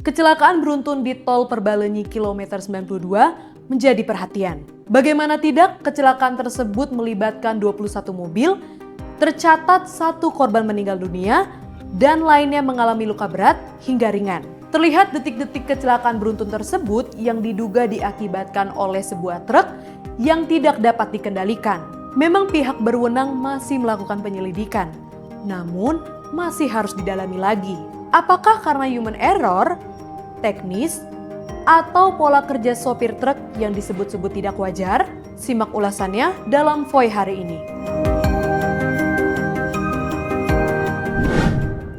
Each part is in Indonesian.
Kecelakaan beruntun di tol Perbalenyi kilometer 92 menjadi perhatian. Bagaimana tidak, kecelakaan tersebut melibatkan 21 mobil, tercatat 1 korban meninggal dunia, dan lainnya mengalami luka berat hingga ringan. Terlihat detik-detik kecelakaan beruntun tersebut yang diduga diakibatkan oleh sebuah truk yang tidak dapat dikendalikan. Memang pihak berwenang masih melakukan penyelidikan, namun masih harus didalami lagi. Apakah karena human error, teknis, atau pola kerja sopir truk yang disebut-sebut tidak wajar? Simak ulasannya dalam Voy hari ini.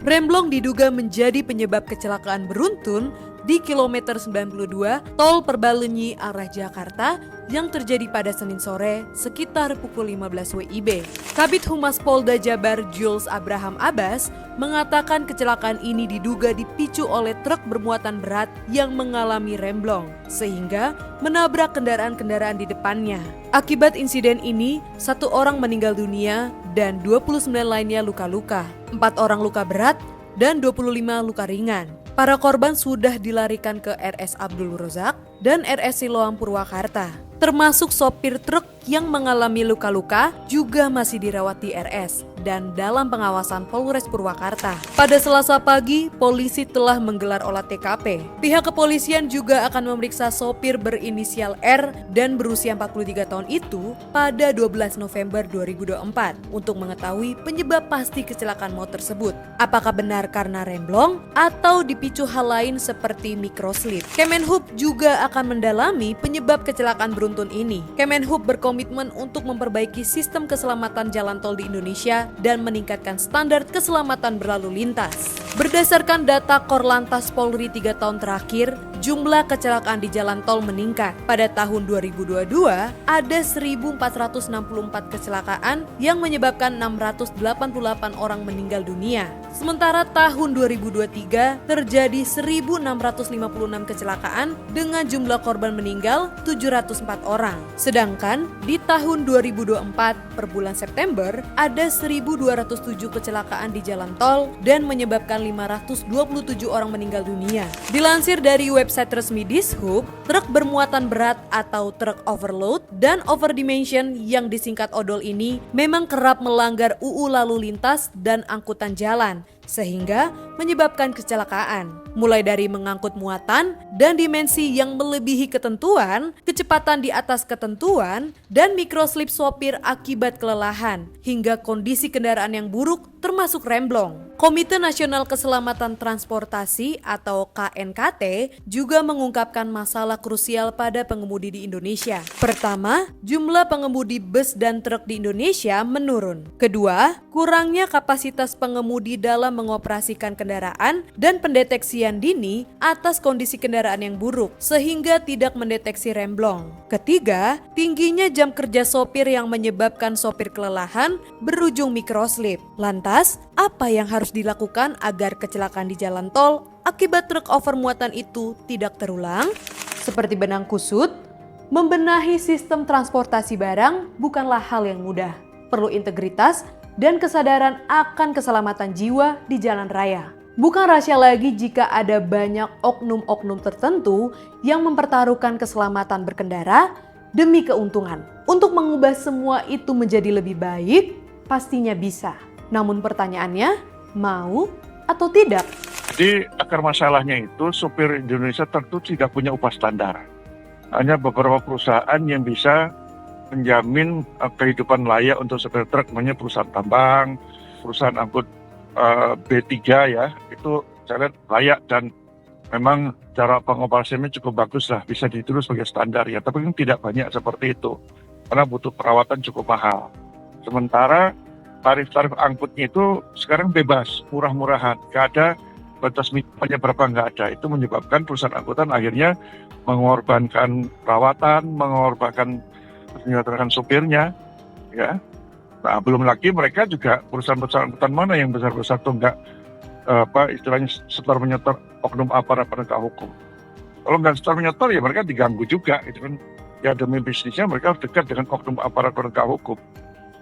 Remblong diduga menjadi penyebab kecelakaan beruntun di kilometer 92 tol Perbalenyi arah Jakarta yang terjadi pada Senin sore sekitar pukul 15 WIB. Kabid Humas Polda Jabar Jules Abraham Abbas mengatakan kecelakaan ini diduga dipicu oleh truk bermuatan berat yang mengalami remblong sehingga menabrak kendaraan-kendaraan di depannya. Akibat insiden ini, 1 orang meninggal dunia dan 29 lainnya luka-luka. 4 orang luka berat dan 25 luka ringan. Para korban sudah dilarikan ke RS Abdul Rozak dan RS Siloam Purwakarta. Termasuk sopir truk yang mengalami luka-luka juga masih dirawat di RS dan dalam pengawasan Polres Purwakarta. Pada Selasa pagi, polisi telah menggelar olah TKP. Pihak kepolisian juga akan memeriksa sopir berinisial R dan berusia 43 tahun itu pada 12 November 2024 untuk mengetahui penyebab pasti kecelakaan maut tersebut. Apakah benar karena remblong atau dipicu hal lain seperti microslip? Kemenhub juga akan mendalami penyebab kecelakaan beruntun ini. Kemenhub berkomitmen untuk memperbaiki sistem keselamatan jalan tol di Indonesia dan meningkatkan standar keselamatan berlalu lintas. Berdasarkan data Korlantas Polri 3 tahun terakhir, jumlah kecelakaan di jalan tol meningkat. Pada tahun 2022, ada 1.464 kecelakaan yang menyebabkan 688 orang meninggal dunia. Sementara tahun 2023 terjadi 1.656 kecelakaan dengan jumlah korban meninggal 704 orang. Sedangkan di tahun 2024 per bulan September ada 1.207 kecelakaan di jalan tol dan menyebabkan 527 orang meninggal dunia. Dilansir dari website resmi Dishub, truk bermuatan berat atau truk overload dan overdimension yang disingkat odol ini memang kerap melanggar UU lalu lintas dan angkutan jalan sehingga menyebabkan kecelakaan. Mulai dari mengangkut muatan dan dimensi yang melebihi ketentuan, kecepatan di atas ketentuan, dan microslip sopir akibat kelelahan, hingga kondisi kendaraan yang buruk termasuk remblong. Komite Nasional Keselamatan Transportasi atau KNKT juga mengungkapkan masalah krusial pada pengemudi di Indonesia. Pertama, jumlah pengemudi bus dan truk di Indonesia menurun. Kedua, kurangnya kapasitas pengemudi dalam mengoperasikan kendaraan dan pendeteksian dini atas kondisi kendaraan yang buruk sehingga tidak mendeteksi remblong. Ketiga, tingginya jam kerja sopir yang menyebabkan sopir kelelahan berujung microslip. Lantas, apa yang harus dilakukan agar kecelakaan di jalan tol akibat truk over muatan itu tidak terulang? Seperti benang kusut, membenahi sistem transportasi barang bukanlah hal yang mudah. Perlu integritas dan kesadaran akan keselamatan jiwa di jalan raya. Bukan rahasia lagi jika ada banyak oknum-oknum tertentu yang mempertaruhkan keselamatan berkendara demi keuntungan. Untuk mengubah semua itu menjadi lebih baik, pastinya bisa. Namun pertanyaannya, mau atau tidak? Jadi akar masalahnya itu sopir Indonesia tentu tidak punya upah standar. Hanya beberapa perusahaan yang bisa menjamin kehidupan layak untuk sopir truk, namanya perusahaan tambang, perusahaan angkut B3 ya, itu saya lihat layak dan memang cara pengoperasiannya cukup bagus lah, bisa ditiru sebagai standar ya. Tapi kan tidak banyak seperti itu, karena butuh perawatan cukup mahal. Sementara tarif-tarif angkutnya itu sekarang bebas, murah-murahan, gak ada batas minimumnya berapa, nggak ada. Itu menyebabkan perusahaan angkutan akhirnya mengorbankan perawatan, mengorbankan supirnya, ya. Nah, belum lagi mereka juga perusahaan-perusahaan angkutan mana yang besar-besar tuh nggak istilahnya setor menyetor oknum aparat penegak hukum. Kalau nggak setor menyetor ya mereka diganggu juga, itu kan. Ya demi bisnisnya mereka harus dekat dengan oknum aparat penegak hukum.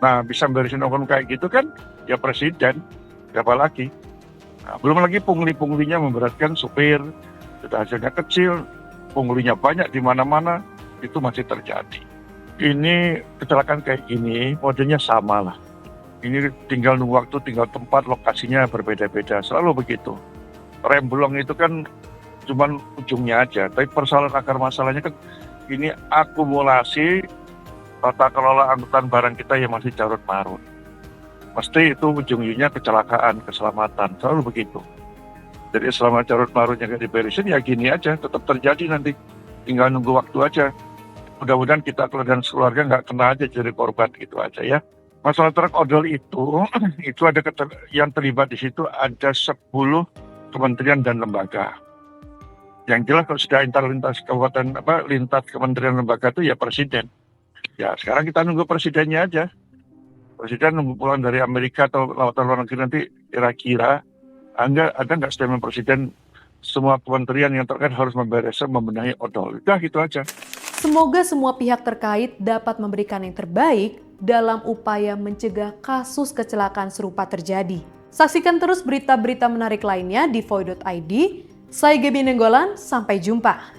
Nah, bisa beresin oknum kayak gitu kan ya presiden, siapa lagi. Nah, belum lagi pungli-punglinya memberatkan supir, sudah hasilnya kecil, punglinya banyak di mana-mana, itu masih terjadi. Ini kecelakaan kayak gini, modelnya sama lah. Ini tinggal nunggu waktu, tinggal tempat, lokasinya berbeda-beda, selalu begitu. Rem blong itu kan cuman ujungnya aja, tapi persoalan akar masalahnya kan ini akumulasi tata kelola angkutan barang kita yang masih carut marut. Mesti itu ujung-ujungnya kecelakaan, keselamatan, selalu begitu. Jadi selama carut marutnya nggak diberesin, ya gini aja, tetap terjadi nanti. Tinggal nunggu waktu aja. Mudah-mudahan kita dan keluarga nggak kena aja jadi korban gitu aja ya. Masalah truk odol itu ada yang terlibat di situ ada 10 kementerian dan lembaga. Yang jelas kalau sudah lintas kabupaten lintas kementerian lembaga itu ya presiden. Ya sekarang kita nunggu presidennya aja. Presiden nunggu pulang dari Amerika atau lautan luar negeri nanti kira-kira ada nggak statement presiden semua kementerian yang terkait harus membenahi odol. Udah gitu aja. Semoga semua pihak terkait dapat memberikan yang terbaik dalam upaya mencegah kasus kecelakaan serupa terjadi. Saksikan terus berita-berita menarik lainnya di Voi.id. Saya Gaby Nenggolan, sampai jumpa.